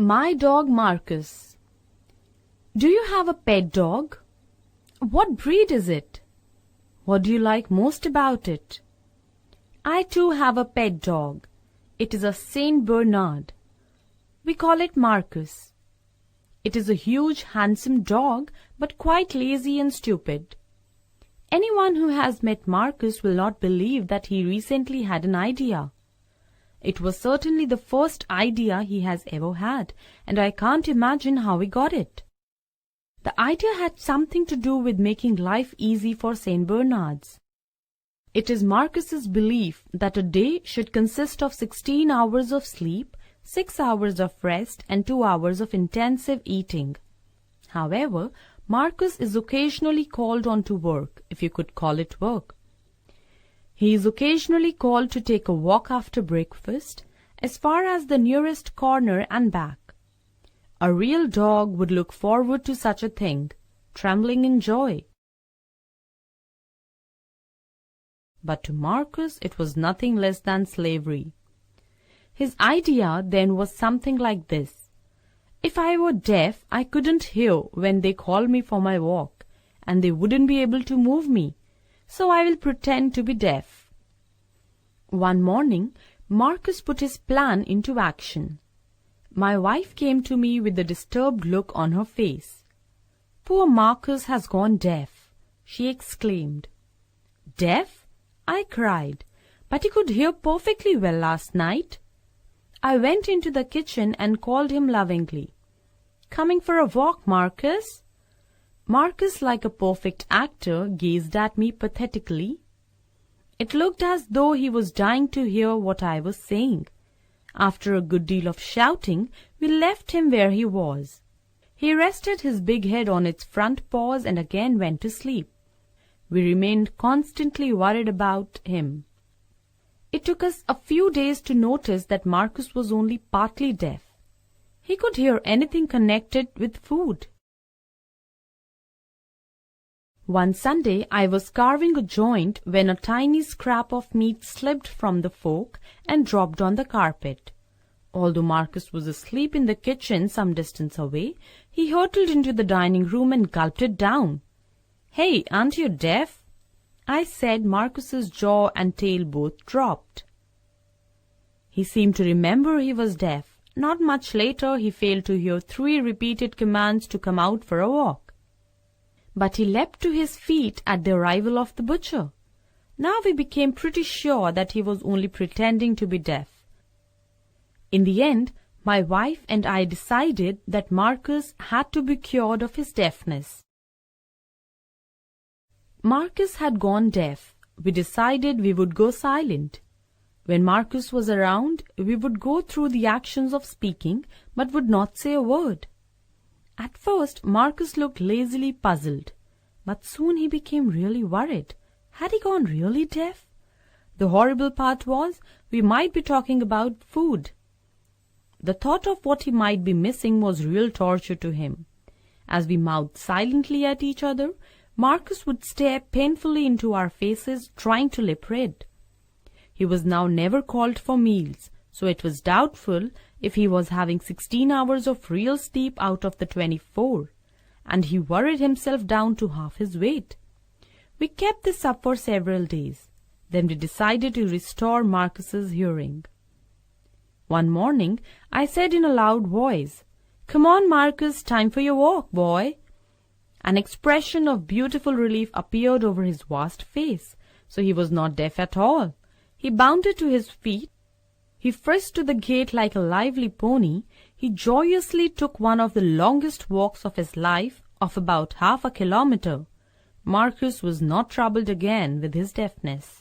My dog Marcus. Do you have a pet dog? What breed is it? What do you like most about it? I too have a pet dog. It is a Saint Bernard. We call it Marcus. It is a huge, handsome dog, but quite lazy and stupid. Anyone who has met Marcus will not believe that he recently had an idea. It was certainly the first idea he has ever had, and I can't imagine how he got it. The idea had something to do with making life easy for Saint Bernards. It is Marcus's belief that a day should consist of 16 hours of sleep, 6 hours of rest, and 2 hours of intensive eating. However, Marcus is occasionally called on to work, if you could call it work. He is occasionally called to take a walk after breakfast, as far as the nearest corner and back. A real dog would look forward to such a thing, trembling in joy. But to Marcus it was nothing less than slavery. His idea then was something like this. If I were deaf, I couldn't hear when they called me for my walk, and they wouldn't be able to move me, so I will pretend to be deaf. One morning, Marcus put his plan into action. My wife came to me with a disturbed look on her face. "Poor Marcus has gone deaf," she exclaimed. "Deaf?" I cried. "But he could hear perfectly well last night." I went into the kitchen and called him lovingly. "Coming for a walk, Marcus?" Marcus, like a perfect actor, gazed at me pathetically. It looked as though he was dying to hear what I was saying. After a good deal of shouting, we left him where he was. He rested his big head on its front paws and again went to sleep. We remained constantly worried about him. It took us a few days to notice that Marcus was only partly deaf. He could hear anything connected with food. One Sunday I was carving a joint when a tiny scrap of meat slipped from the fork and dropped on the carpet. Although Marcus was asleep in the kitchen some distance away, he hurtled into the dining room and gulped it down. "Hey, aren't you deaf?" I said. Marcus's jaw and tail both dropped. He seemed to remember he was deaf. Not much later he failed to hear 3 repeated commands to come out for a walk. But he leapt to his feet at the arrival of the butcher. Now we became pretty sure that he was only pretending to be deaf. In the end, my wife and I decided that Marcus had to be cured of his deafness. Marcus had gone deaf. We decided we would go silent. When Marcus was around, we would go through the actions of speaking, but would not say a word. At first, Marcus looked lazily puzzled, but soon he became really worried. Had he gone really deaf? The horrible part was, we might be talking about food. The thought of what he might be missing was real torture to him. As we mouthed silently at each other, Marcus would stare painfully into our faces, trying to lip read. He was now never called for meals, so it was doubtful if he was having 16 hours of real sleep out of the 24, and he worried himself down to half his weight. We kept this up for several days. Then we decided to restore Marcus's hearing. One morning, I said in a loud voice, "Come on, Marcus, time for your walk, boy." An expression of beautiful relief appeared over his vast face, so he was not deaf at all. He bounded to his feet. He frisked to the gate like a lively pony. He joyously took one of the longest walks of his life, of about half a kilometer. Marcus was not troubled again with his deafness.